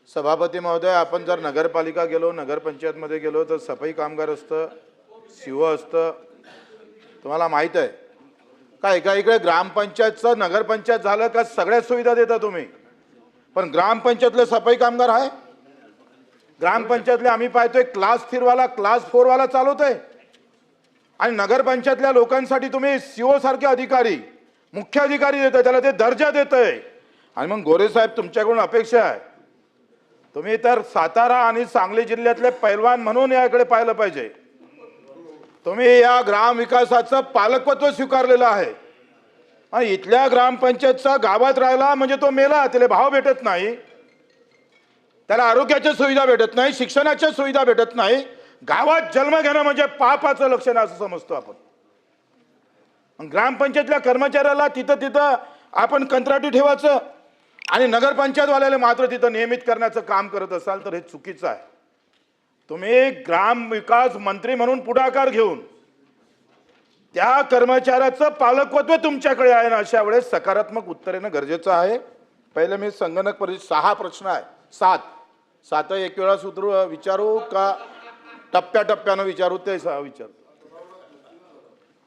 सभापती महोदय, आपण जर नगरपालिका गेलो, नगरपंचायतमध्ये गेलो तर सफाई कामगार असतं, सीओ असतं. तुम्हाला माहित आहे का? एका इकडे ग्रामपंचायतचं नगरपंचायत झालं का सगळ्या सुविधा देता तुम्ही, पण ग्रामपंचायतले सफाई कामगार आहे? ग्रामपंचायतले आम्ही पाहतोय क्लास 3 वाला क्लास 4 वाला चालवतोय, आणि नगरपंचायतल्या लोकांसाठी तुम्ही सीओ सारखे अधिकारी, मुख्य अधिकारी देताय, त्याला ते दर्जा देताय. आणि मग गोरे साहेब, तुमच्याकडून अपेक्षा आहे, तुम्ही तर सातारा आणि सांगली जिल्ह्यातले पैलवान म्हणून याकडे पाहिलं पाहिजे. तुम्ही या ग्राम विकासाचं पालकत्व स्वीकारलेलं आहे, आणि इथल्या ग्रामपंचायतचा गावात राहिला म्हणजे तो मेला. त्याला भाव भेटत नाही, त्याला आरोग्याच्या सुविधा भेटत नाही, शिक्षणाच्या सुविधा भेटत नाही. गावात जन्म घेणं म्हणजे पापाचं लक्षण असं समजतो आपण. ग्रामपंचायतल्या कर्मचाऱ्याला तिथं आपण कंत्राटी ठेवायचं, आणि नगरपंचायतवाल्याला मात्र तिथं नियमित करण्याचं काम करत असाल तर हे चुकीचं आहे. तुम्ही ग्राम विकास मंत्री म्हणून पुढाकार घेऊन त्या कर्मचाऱ्याचं पालकत्व तुमच्याकडे आहे ना, अशा वेळेस सकारात्मक उत्तर येणं गरजेचं आहे. पहिले मी संगणक परिषद 6 प्रश्न आहे, 7 एक वेळा सूत्र विचारू का टप्प्याटप्प्यानं विचारू? ते विचारू.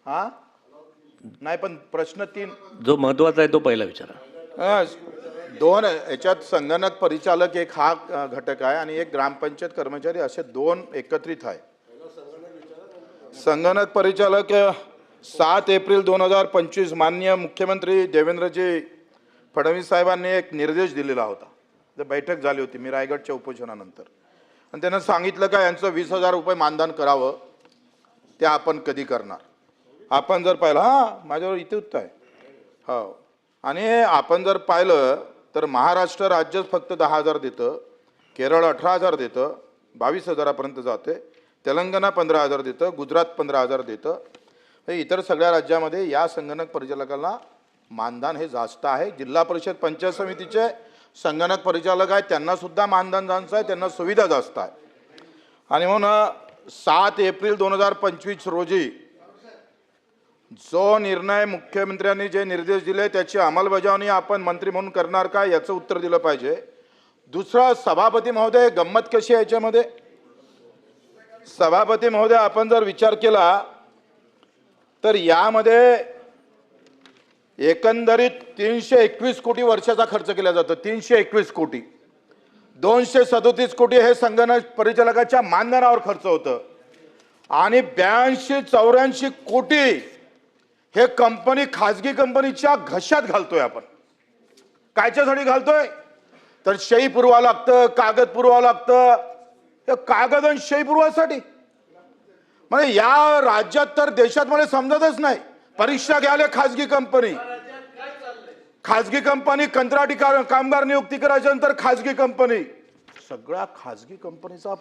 हा नाही, पण प्रश्न 3 जो महत्वाचा आहे तो पहिला विचारा. 2 याच्यात संगणक परिचालक एक हा घटक आहे, आणि एक ग्रामपंचायत कर्मचारी, असे 2 एकत्रित आहे. संगणक परिचालक 7 एप्रिल 2025 माननीय मुख्यमंत्री देवेंद्रजी फडणवीस साहेबांनी एक निर्देश दिलेला होता. तर बैठक झाली होती मी रायगडच्या उपोषणानंतर, आणि त्यांना सांगितलं का यांचं 20,000 रुपये मानधन करावं. ते आपण कधी करणार? आपण जर पाहिलं, माझ्यावर इथे उत्तर आहे. हो, आणि आपण जर पाहिलं तर महाराष्ट्र राज्य फक्त 10,000 देतं, केरळ 18,000 देतं, 22,000पर्यंत जाते, तेलंगणा 15,000 देतं, गुजरात 15,000 देतं. इतर सगळ्या राज्यामध्ये या संगणक परिचालकांना मानधन हे जास्त आहे. जिल्हा परिषद पंचायत समितीचे संगणक परिचालक आहेत, त्यांना सुद्धा मानधन जास्त आहे, त्यांना सुविधा जास्त आहे. आणि म्हणून 7 एप्रिल 2025 रोजी जो निर्णय मुख्यमंत्र्यांनी जे निर्देश दिले त्याची अंमलबजावणी आपण मंत्री म्हणून करणार का, याचं उत्तर दिलं पाहिजे. दुसरं, सभापती महोदय, गंमत कशी आहे याच्यामध्ये? सभापती महोदय, आपण जर विचार केला तर यामध्ये एकंदरीत 321 कोटी वर्षाचा खर्च केला जातो. 321 कोटी, 237 कोटी हे संगणक परिचालकाच्या मानधनावर खर्च होतं, आणि 82-84 कोटी हे कंपनी, खाजगी कंपनीच्या घशात घालतोय आपण. कायच्यासाठी घालतोय? तर सही पुरवावं लागतं, कागद पुरवावं लागतं. हे कागद आणि सही पुरवासाठी म्हणजे या राज्यात तर देशात मला समजतच नाही. परीक्षा घ्यायला खाजगी कंपनी, कंत्राटी कामगार नियुक्ती करायच्या नंतर खाजगी कंपनी, सगळ्या खाजगी कंपनीचा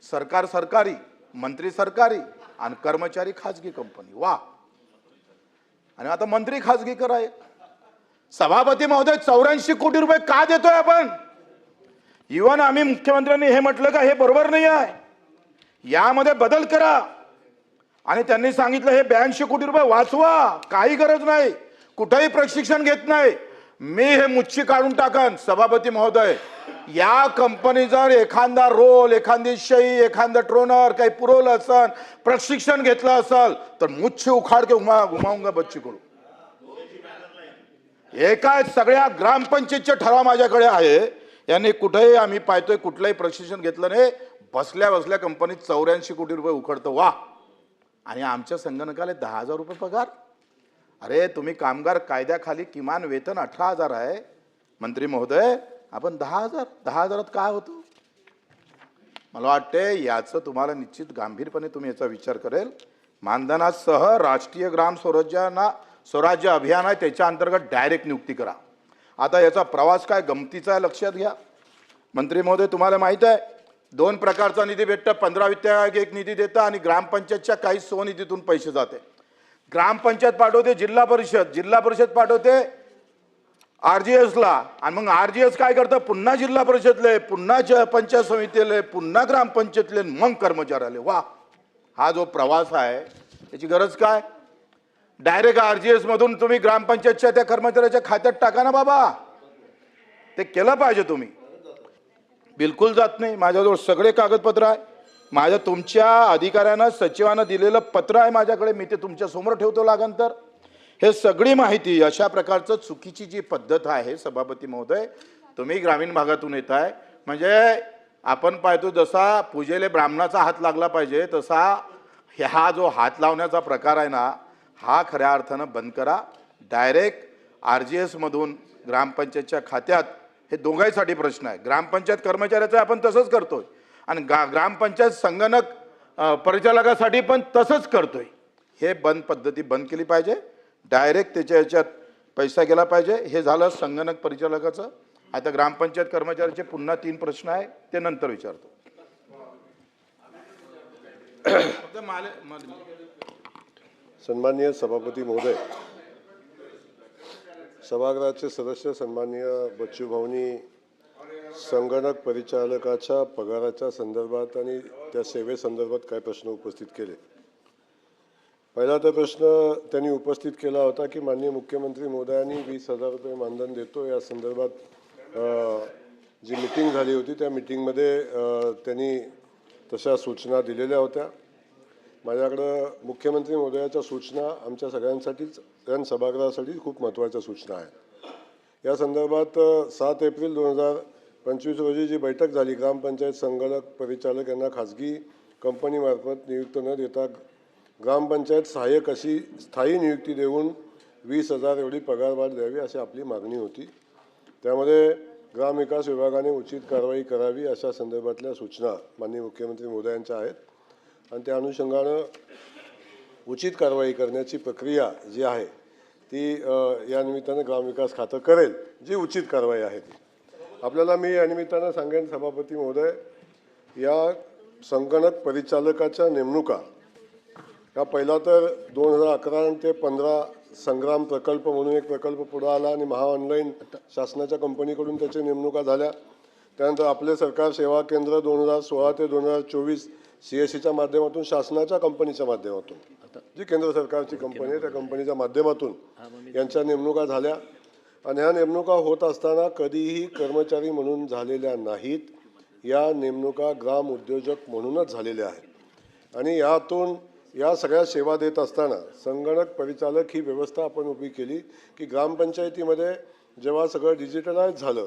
सरकार सरकारी, मंत्री सरकारी, आणि कर्मचारी खाजगी कंपनी. वा, आणि आता मंत्री खाजगी कराय. सभापती महोदय, 84 कोटी रुपये का देतोय आपण? इव्हन आम्ही मुख्यमंत्र्यांनी हे म्हटलं का हे बरोबर नाही आहे, यामध्ये बदल करा. आणि त्यांनी सांगितलं हे 82 कोटी रुपये वाचवा, काही गरज नाही, कुठेही प्रशिक्षण घेत नाही. मी हे मुच्छी काढून टाकन. सभापती महोदय, या कंपनी जर एखादा रोल, एखादी शई, एखादं ट्रोनर काही पुरवलं असेल, प्रशिक्षण घेतलं असेल, तर मुच्छी उखाड के घुमाऊंगा बच्ची करू. एका सगळ्या ग्रामपंचायतचे ठराव माझ्याकडे आहे, यांनी कुठेही आम्ही पाहतोय कुठलंही प्रशिक्षण घेतलं नाही, बसल्या बसल्या कंपनीत 84 कोटी रुपये उखडतं. वा, आणि आमच्या संगणकाला 10,000 रुपये पगार. अरे, तुम्ही कामगार कायद्याखाली किमान वेतन 18,000 आहे मंत्री महोदय, आपण 10,000 काय होतं? मला वाटते याचं तुम्हाला निश्चित गांभीर्यपणे तुम्ही याचा विचार करेल. मानधनासह राष्ट्रीय ग्राम स्वराज्य अभियान आहे, त्याच्या अंतर्गत डायरेक्ट नियुक्ती करा. आता याचा प्रवास काय गमतीचा आहे लक्षात घ्या. मंत्री महोदय, तुम्हाला माहित आहे 2 प्रकारचा निधी भेटतं. 15 वित्त आयोग एक निधी देतं, आणि ग्रामपंचायतच्या काही स्वनिधीतून पैसे जाते. ग्रामपंचायत पाठवते जिल्हा परिषद पाठवते RGS ला, आणि मग RGS काय करतं? पुन्हा जिल्हा परिषदले, पुन्हा पंचायत समितीले, पुन्हा ग्रामपंचायतले, मग कर्मचाऱ्याले. वा, हा जो प्रवास आहे त्याची गरज काय? डायरेक्ट RGS मधून तुम्ही ग्रामपंचायतच्या त्या कर्मचाऱ्याच्या खात्यात टाका ना बाबा. ते केलं पाहिजे तुम्ही. बिलकुल जात नाही. माझ्याजवळ सगळे कागदपत्र आहे. माझ्या तुमच्या अधिकाऱ्यांना सचिवांना दिलेलं पत्र आहे माझ्याकडे. मी ते तुमच्या समोर ठेवतो लागंतर. हे सगळी माहिती अशा प्रकारचं चुकीची जी पद्धत आहे सभापती महोदय, तुम्ही ग्रामीण भागातून येत आहे म्हणजे आपण पाहतो जसा पूजेले ब्राह्मणाचा हात लागला पाहिजे तसा हा जो हात लावण्याचा प्रकार आहे ना हा खऱ्या अर्थानं बंद करा. डायरेक्ट RGS मधून ग्रामपंचायतच्या खात्यात हे दोघांसाठी प्रश्न आहे. ग्रामपंचायत कर्मचाऱ्याचं आपण तसंच करतोय आणि ग्रामपंचायत संगणक परिचालकासाठी पण तसंच करतोय. हे पद्धती बंद केली पाहिजे. डायरेक्ट त्याच्या ह्याच्यात पैसा गेला पाहिजे. हे झालं संगणक परिचालकाचं. आता ग्रामपंचायत कर्मचाऱ्याचे पुन्हा 3 प्रश्न आहे ते नंतर विचारतो. सन्माननीय सभापती महोदय, सभागृहाचे सदस्य सन्माननीय बच्चू भाऊनी संगणक परिचालकाच्या पगाराच्या संदर्भात आणि त्या सेवेसंदर्भात काय प्रश्न उपस्थित केले. पहिला तर प्रश्न त्यांनी उपस्थित केला होता की माननीय मुख्यमंत्री महोदयांनी 20,000 रुपये मानधन देतो या संदर्भात जी मीटिंग झाली होती त्या मीटिंगमध्ये त्यांनी तशा सूचना दिलेल्या होत्या. माझ्याकडं मुख्यमंत्री महोदयाच्या सूचना आमच्या सगळ्यांसाठीच सभागृहासाठी खूप महत्त्वाच्या सूचना आहेत. या संदर्भात 7 एप्रिल 2025 रोजी जी बैठक झाली ग्रामपंचायत संगणक परिचालक यांना खाजगी कंपनीमार्फत नियुक्त न देता ग्रामपंचायत सहाय्यक अशी स्थायी नियुक्ती देऊन 20,000 एवढी पगारवाढ द्यावी अशी आपली मागणी होती. त्यामध्ये ग्रामविकास विभागाने उचित कारवाई करावी अशा संदर्भातल्या सूचना माननीय मुख्यमंत्री महोदयांच्या आहेत आणि त्या अनुषंगानं उचित कारवाई करण्याची प्रक्रिया जी आहे ती या निमित्तानं ग्रामविकास खातं करेल जी उचित कारवाई आहे ती. आपल्याला मी या निमित्तानं सांगेन सभापती महोदय, या संगणक परिचालकाच्या नेमणुका हा पहिला तर 2011 ते 15 संग्राम प्रकल्प म्हणून एक प्रकल्प पुढे आला आणि ऑनलाईन शासनाच्या कंपनीकडून त्याची नेमणुका झाल्या. त्यानंतर आपले सरकार सेवा केंद्र 2016 ते 2024 CSCच्या माध्यमातून शासनाच्या कंपनीच्या माध्यमातून जी केंद्र सरकारची कंपनी आहे त्या कंपनीच्या माध्यमातून यांच्या नेमणुका झाल्या आणि ह्या नेमणुका होत असताना कधीही कर्मचारी म्हणून झालेल्या नाहीत. या नेमणुका ग्राम उद्योजक म्हणूनच झालेल्या आहेत आणि यातून या सगळ्या सेवा देत असताना संगणक परिचालक ही व्यवस्था आपण उभी केली की ग्रामपंचायतीमध्ये जेव्हा सगळं डिजिटलाइज झालं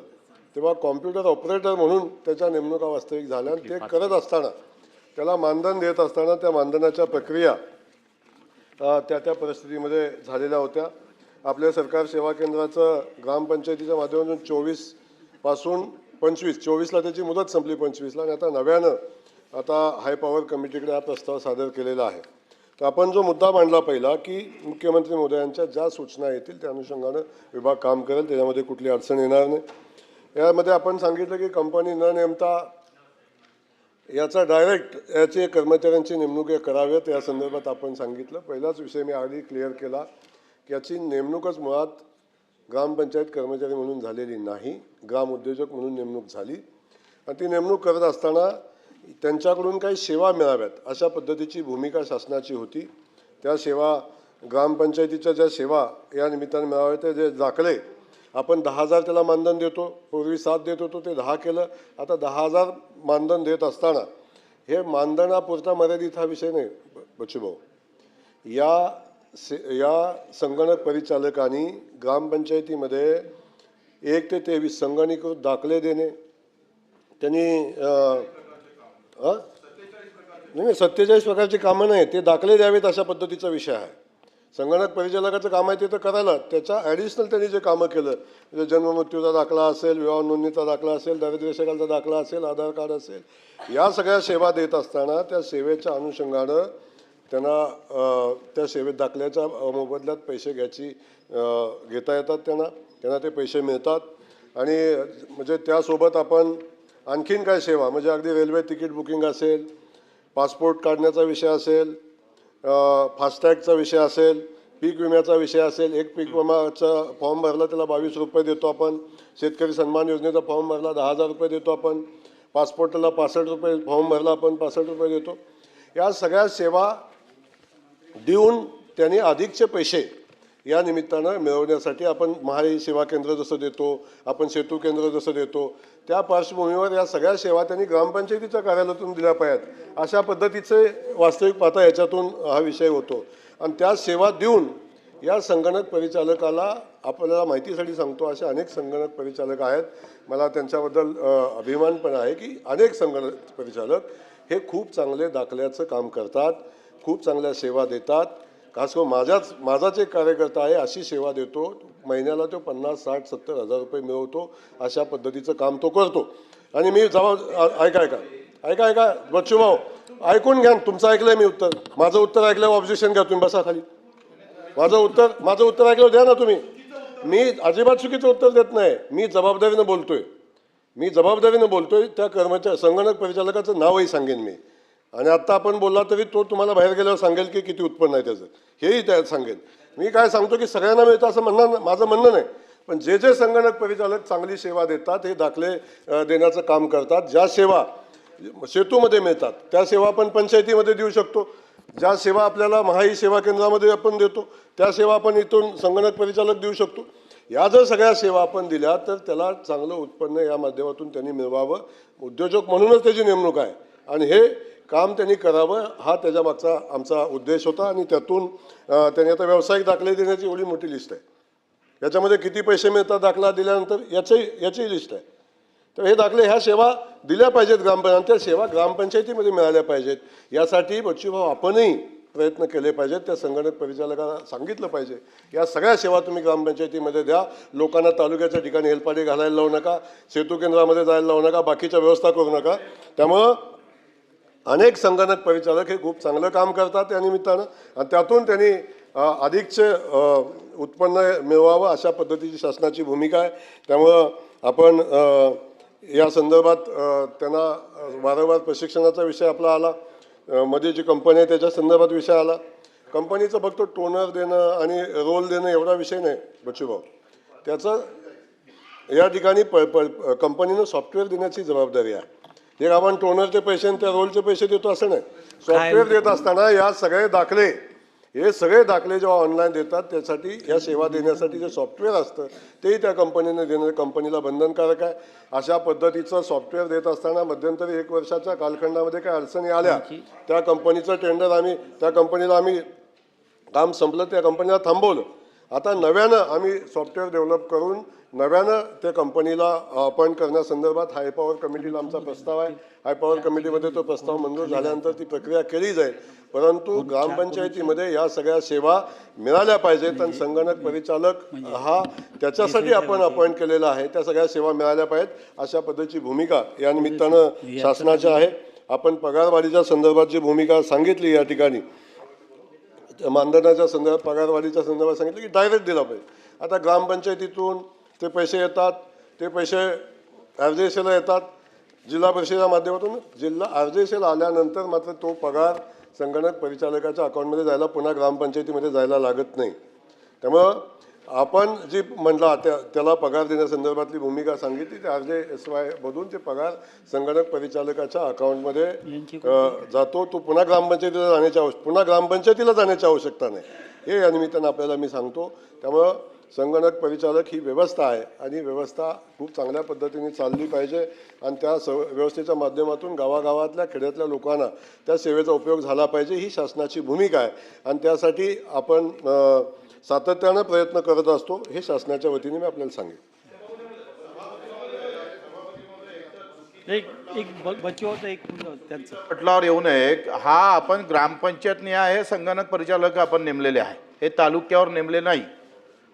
तेव्हा कॉम्प्युटर ऑपरेटर म्हणून त्याच्या नेमणुका वास्तविक झाल्या आणि ते करत असताना त्याला मानधन देत असताना त्या मानधनाच्या प्रक्रिया त्या परिस्थितीमध्ये झालेल्या होत्या. आपल्या सरकार सेवा केंद्राचं ग्रामपंचायतीच्या माध्यमातून 24 पासून 24ला त्याची मुदत संपली 25ला आणि आता नव्यानं आता हाय पॉवर कमिटीकडे हा प्रस्ताव सादर केलेला आहे. तर आपण जो मुद्दा मांडला पहिला की मुख्यमंत्री महोदयांच्या ज्या सूचना येतील त्या अनुषंगानं विभाग काम करेल, त्याच्यामध्ये कुठली अडचण येणार नाही. यामध्ये आपण सांगितलं की कंपनी न नेमता याचा डायरेक्ट याचे कर्मचाऱ्यांची नेमणूक कराव्यात या संदर्भात आपण सांगितलं. पहिलाच विषय मी आधी क्लिअर केला की याची नेमणूकच मुळात ग्रामपंचायत कर्मचारी म्हणून झालेली नाही, ग्राम उद्योजक म्हणून नेमणूक झाली आणि ती नेमणूक करत असताना त्यांच्याकडून काही सेवा मिळाव्यात अशा पद्धतीची भूमिका शासनाची होती. त्या सेवा ग्रामपंचायतीच्या ज्या सेवा या निमित्ताने मिळाव्यात ते जे दाखले आपण 10,000 त्याला मानधन देतो, पूर्वी 7 देत होतो ते 10 केलं, आता 10,000 मानधन देत असताना हे मानधनापुरता मर्यादित हा विषय नाही बच्चूभाऊ. या संगणक परिचालकांनी ग्रामपंचायतीमध्ये 1 ते 23 संगणकीकृत दाखले देणे त्यांनी नाही 47 प्रकारची कामं नाही ते दाखले द्यावेत अशा पद्धतीचा विषय आहे. संगणक परिचालकाचं काम आहे ते तर करायला त्याच्या ॲडिशनल त्यांनी जे कामं केलं म्हणजे जन्ममृत्यूचा दाखला असेल, विवाह नोंदणीचा दाखला असेल, दारिद्र्य रेषेखालचा दाखला असेल, आधार कार्ड असेल, या सगळ्या सेवा देत असताना त्या सेवेच्या अनुषंगानं त्यांना त्या सेवेत दाखल्याच्या मोबदल्यात पैसे घेता येतात, त्यांना ते पैसे मिळतात. आणि म्हणजे त्यासोबत आपण आणखीन काय सेवा म्हणजे अगदी रेल्वे तिकीट बुकिंग असेल, पासपोर्ट काढण्याचा विषय असेल, फास्टॅगचा विषय असेल, पीक विम्याचा विषय असेल. एक पीक विमाचा फॉर्म भरला त्याला 22 रुपये देतो आपण, शेतकरी सन्मान योजनेचा फॉर्म भरला 10,000 रुपये देतो आपण, पासपोर्टला 65 रुपये, फॉर्म भरला आपण 65 रुपये देतो. या सगळ्या सेवा देऊन त्यांनी अधिकचे पैसे या निमित्तानं मिळवण्यासाठी आपण महाई सेवा केंद्र जसं देतो, आपण सेतू केंद्र जसं देतो, त्या पार्श्वभूमीवर या सगळ्या सेवा त्यांनी ग्रामपंचायतीच्या कार्यालयातून दिल्या पाहिजेत. अशा पद्धतीचे वास्तविक पाहता याच्यातून हा विषय होतो. आणि त्या सेवा देऊन या संगणक परिचालकाला, आपल्याला माहितीसाठी सांगतो, असे अनेक संगणक परिचालक आहेत. मला त्यांच्याबद्दल अभिमान पण आहे की अनेक संगणक परिचालक हे खूप चांगले दाखल्याचं काम करतात, खूप चांगल्या सेवा देतात. खास करून माझाच एक कार्यकर्ता आहे, अशी सेवा देतो, महिन्याला तो 50, 60, 70 हजार रुपये मिळवतो. अशा पद्धतीचं काम तो करतो. आणि मी ऐका बच्चू भाऊ, ऐकून घ्या. तुमचं ऐकलंय मी उत्तर, माझं उत्तर ऐकल्यावर ऑब्जेक्शन घ्या. तुम्ही बसा खाली. माझं उत्तर ऐकलं द्या ना तुम्ही. मी अजिबात चुकीचं उत्तर देत नाही. मी जबाबदारीनं बोलतोय. त्या संगणक परिचालकाचं नावही सांगेन मी. आणि आत्ता आपण बोलला तरी तो तुम्हाला बाहेर गेल्यावर सांगेल की किती उत्पन्न आहे त्याचं, हेही त्या सांगेन. मी काय सांगतो की सगळ्यांना मिळतं असं माझं म्हणणं नाही. पण जे संगणक परिचालक चांगली सेवा देतात, हे दाखले देण्याचं काम करतात, ज्या सेवा सेतूमध्ये मिळतात त्या सेवा आपण पंचायतीमध्ये देऊ शकतो. ज्या सेवा आपल्याला महाई सेवा केंद्रामध्ये आपण देतो त्या सेवा आपण इथून संगणक परिचालक देऊ शकतो. या जर सगळ्या सेवा आपण दिल्या तर त्याला चांगलं उत्पन्न या माध्यमातून त्यांनी मिळवावं. उद्योजक म्हणूनच त्याची नेमणूक आहे आणि हे काम त्यांनी करावं, हा त्याच्यामागचा आमचा उद्देश होता. आणि त्यातून त्यांनी आता व्यावसायिक दाखले देण्याची एवढी मोठी लिस्ट आहे. याच्यामध्ये किती पैसे मिळतात दाखला दिल्यानंतर याची लिस्ट आहे. तर हे दाखले, ह्या सेवा दिल्या पाहिजेत ग्रामपंचायत, त्या सेवा ग्रामपंचायतीमध्ये मिळाल्या पाहिजेत. यासाठी बच्चूभाऊ आपणही प्रयत्न केले पाहिजेत. त्या संगणक परिचालकांना सांगितलं पाहिजे या सगळ्या सेवा तुम्ही ग्रामपंचायतीमध्ये द्या. लोकांना तालुक्याच्या ठिकाणी हेलपाटे घालायला लावू नका, सेतू केंद्रामध्ये जायला लावू नका, बाकीच्या व्यवस्था करू नका. त्यामुळं अनेक संगणक परिचालक हे खूप चांगलं काम करतात या निमित्तानं. आणि त्यातून त्यांनी अधिकचे उत्पन्न मिळवावं अशा पद्धतीची शासनाची भूमिका आहे. त्यामुळं आपण या संदर्भात त्यांना वारंवार प्रशिक्षणाचा विषय आपला आला, मध्ये जी कंपनी आहे त्याच्या संदर्भात विषय आला. कंपनीचं फक्त टोनर देणं आणि रोल देणं एवढा विषय नाही बच्चूभाऊ. त्याचं या ठिकाणी कंपनीनं सॉफ्टवेअर देण्याची जबाबदारी आहे. एक आपण टोनरचे पैसे आणि त्या रोलचे पैसे देतो असं नाही. सॉफ्टवेअर देत असताना हे सगळे दाखले जेव्हा ऑनलाईन देतात त्यासाठी, या सेवा देण्यासाठी जे सॉफ्टवेअर असतं तेही त्या कंपनीने देणं कंपनीला बंधनकारक आहे. अशा पद्धतीचं सॉफ्टवेअर देत असताना मध्यंतरी 1 वर्षाच्या कालखंडामध्ये काही अडचणी आल्या, त्या कंपनीचं टेंडर आम्ही काम संपलं, त्या कंपनीला थांबवलं. आता नव्यानं आम्ही सॉफ्टवेअर डेव्हलप करून नव्यानं त्या कंपनीला अपॉइंट करण्यासंदर्भात हाय पॉवर कमिटीला आमचा प्रस्ताव आहे. हाय पॉवर कमिटीमध्ये तो प्रस्ताव मंजूर झाल्यानंतर ती प्रक्रिया केली जाईल. परंतु ग्रामपंचायतीमध्ये या सगळ्या सेवा मिळाल्या पाहिजेत आणि संगणक परिचालक हा त्याच्यासाठी आपण अपॉइंट केलेला आहे. त्या सगळ्या सेवा मिळाल्या पाहिजेत अशा पद्धतीची भूमिका या निमित्तानं शासनाची आहे. आपण पगारवाढीच्या संदर्भात जी भूमिका सांगितली या ठिकाणी, मानधनाच्या संदर्भात, पगारवाढीच्या संदर्भात सांगितलं की डायरेक्ट दिला पाहिजे. आता ग्रामपंचायतीतून ते पैसे येतात, ते पैसे RJSला येतात, जिल्हा परिषदेच्या माध्यमातून RJSला आल्यानंतर मात्र तो पगार संगणक परिचालकाच्या अकाउंटमध्ये जायला, पुन्हा ग्रामपंचायतीमध्ये जायला लागत नाही. त्यामुळं आपण जी म्हटला त्याला पगार देण्यासंदर्भातली भूमिका सांगितली, ते RJSY मधून ते पगार संगणक परिचालकाच्या अकाउंटमध्ये जातो. तो पुन्हा ग्रामपंचायतीला जाण्याची आवश्यकता नाही. हे या निमित्तानं आपल्याला मी सांगतो. त्यामुळं संगणक परिचालक ही व्यवस्था आहे आणि व्यवस्था खूप चांगल्या पद्धतीने चालली पाहिजे. आणि त्या व्यवस्थेच्या माध्यमातून गावागावातल्या खेड्यातल्या लोकांना त्या सेवेचा उपयोग झाला पाहिजे, ही शासनाची भूमिका आहे. आणि त्यासाठी आपण सातत्यानं प्रयत्न करत असतो, हे शासनाच्या वतीने मी आपल्याला सांगेन. पटलावर येऊ नये. हा आपण ग्रामपंचायत निहाय संगणक परिचालक आपण नेमलेले आहे, हे तालुक्यावर नेमले नाही.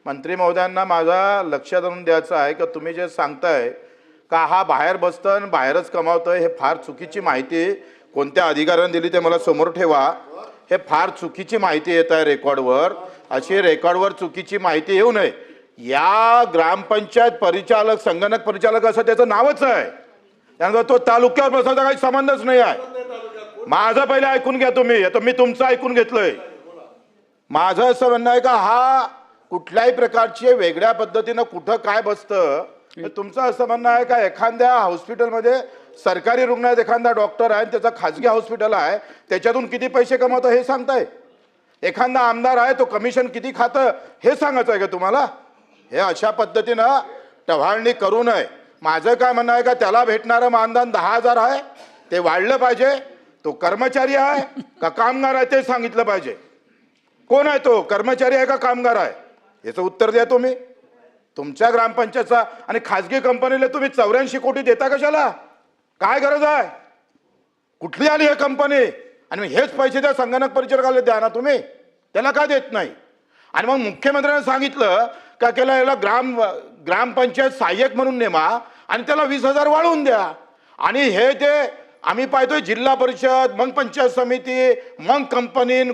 मंत्री महोदयांना माझा लक्षात आणून द्यायचं आहे की तुम्ही जे सांगताय का हा बाहेर बसतं आणि बाहेरच कमावतोय, हे फार चुकीची माहिती कोणत्या अधिकाऱ्याने दिली ते मला समोर ठेवा. हे फार चुकीची माहिती येत आहे रेकॉर्डवर. अशी रेकॉर्डवर चुकीची माहिती येऊ नये. या ग्रामपंचायत परिचालक, संगणक परिचालक असं त्याचं नावच आहे, त्यानंतर तो तालुक्यावर बसवता काही संबंधच नाही आहे. माझं पहिले ऐकून घ्या तुम्ही, आता मी तुमचं ऐकून घेतलंय. माझं असं म्हणणं आहे का हा कुठल्याही प्रकारची वेगळ्या पद्धतीनं कुठं काय बसतं, तुमचं असं म्हणणं आहे का एखाद्या हॉस्पिटलमध्ये, सरकारी रुग्णालयात एखादा डॉक्टर आहे, त्याचा खाजगी हॉस्पिटल आहे, त्याच्यातून किती पैसे कमवतो हे सांगताय. एखादा आमदार आहे तो कमिशन किती खातं हे सांगायचं आहे का तुम्हाला? हे अशा पद्धतीनं टवाळणी करू नये. माझं काय म्हणणं आहे का त्याला भेटणारं मानधन 10,000 आहे, ते वाढलं पाहिजे. तो कर्मचारी आहे का कामगार आहे ते सांगितलं पाहिजे. कोण आहे तो, कर्मचारी आहे का कामगार आहे, याचं उत्तर द्या तुम्ही. तुमच्या ग्रामपंचायतचा आणि खाजगी कंपनीला तुम्ही 84 कोटी देता कशाला? काय गरज आहे? कुठली आली आहे कंपनी? आणि मग हेच पैसे त्या संगणक परिचारकाला द्या ना तुम्ही, त्याला का देत नाही? आणि मग मुख्यमंत्र्यांनी सांगितलं का केला याला ग्रामपंचायत सहाय्यक म्हणून नेमा आणि त्याला 20,000 वाढवून द्या. आणि हे ते आम्ही पाहतोय जिल्हा परिषद, मग पंचायत समिती, मग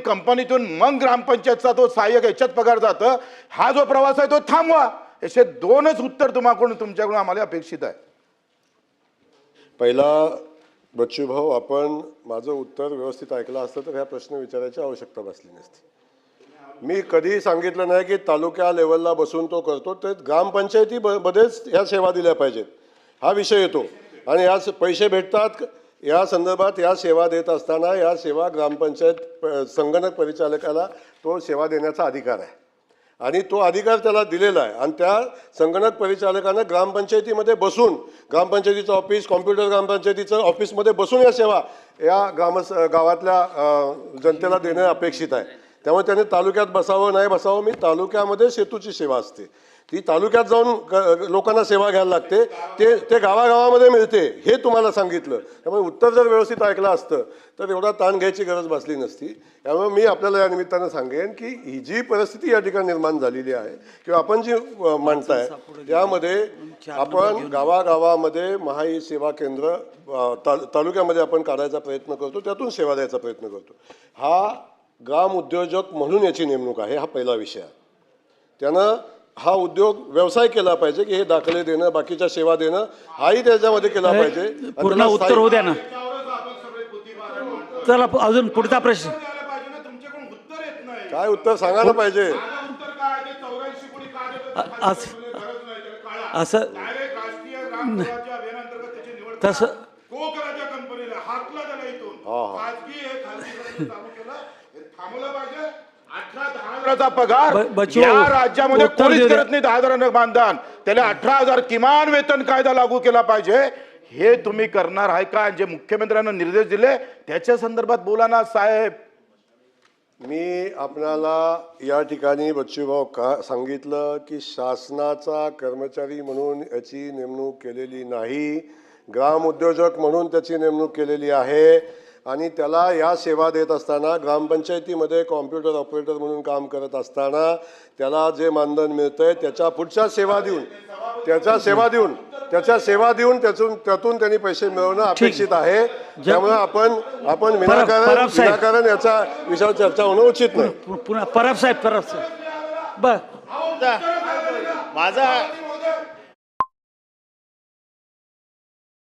कंपनीतून मग ग्रामपंचायतचा तो सहाय्यक याच्यात पगार जातं. हा जो प्रवास आहे तो थांबवा. असे 2च उत्तर तुमच्याकडून आम्हाला अपेक्षित आहे. पहिला बच्चू भाऊ, आपण माझं उत्तर व्यवस्थित ऐकलं असतं तर ह्या प्रश्न विचारायची आवश्यकता भासली नसती. मी कधी सांगितलं नाही की तालुक्या लेवलला बसून तो करतो, ते ग्रामपंचायतीमध्येच ह्या सेवा दिल्या पाहिजेत हा विषय येतो. आणि या पैसे भेटतात या संदर्भात या सेवा देत असताना या सेवा ग्रामपंचायत संगणक परिचालकाला तो सेवा देण्याचा अधिकार आहे आणि तो अधिकार त्याला दिलेला आहे. आणि त्या संगणक परिचालकानं ग्रामपंचायतीमध्ये बसून, ग्रामपंचायतीचं ऑफिस, कॉम्प्युटर ग्रामपंचायतीचं ऑफिसमध्ये बसून या सेवा या गावातल्या जनतेला देणं अपेक्षित आहे. त्यामुळे त्याने तालुक्यात बसावं नाही बसावं, मी तालुक्यामध्ये सेतूची सेवा असते ती तालुक्यात जाऊन लोकांना सेवा घ्यायला लागते, ते गावागावामध्ये मिळते हे तुम्हाला सांगितलं. त्यामुळे उत्तर जर व्यवस्थित ऐकलं असतं तर एवढा ताण घ्यायची गरज भासली नसती. त्यामुळे मी आपल्याला या निमित्तानं सांगेन की ही जी परिस्थिती या ठिकाणी निर्माण झालेली आहे किंवा आपण जी मांडताय त्यामध्ये आपण गावागावामध्ये महाई सेवा केंद्र तालुक्यामध्ये आपण काढायचा प्रयत्न करतो, त्यातून सेवा द्यायचा प्रयत्न करतो. हा ग्राम उद्योजक म्हणून याची नेमणूक आहे, हा पहिला विषय आहे. त्यानं हा उद्योग व्यवसाय केला पाहिजे की हे दाखले देणं, बाकीच्या सेवा देणं हाही त्याच्यामध्ये केला पाहिजे. पूर्ण उत्तर होऊ द्या ना. चला अजून पुढचा प्रश्न. काय उत्तर सांगायला पाहिजे. असं तसं पगार या राज्यामध्ये कोणीच करत नाही. 10,000 मानधन, त्याला 18,000 किमान वेतन कायदा लागू केला पाहिजे. हे तुम्ही करणार आहे का? जे मुख्यमंत्र्यांना निर्देश दिले त्याच्या संदर्भात बोला ना साहेब. मी आपल्याला या ठिकाणी बच्चूभाऊ का सांगितलं की शासनाचा कर्मचारी म्हणून याची नेमणूक केलेली नाही, ग्राम उद्योजक म्हणून त्याची नेमणूक केलेली आहे. आणि त्याला या सेवा देत असताना ग्रामपंचायतीमध्ये कॉम्प्युटर ऑपरेटर म्हणून काम करत असताना त्याला जे मानधन मिळतंय त्याच्या पुढच्या सेवा देऊन त्यातून त्यांनी पैसे मिळवणं अपेक्षित आहे. त्यामुळे आपण विनाकारण याचा विषयावर चर्चा होणं उचित नाही. पुन्हा परब साहेब माझा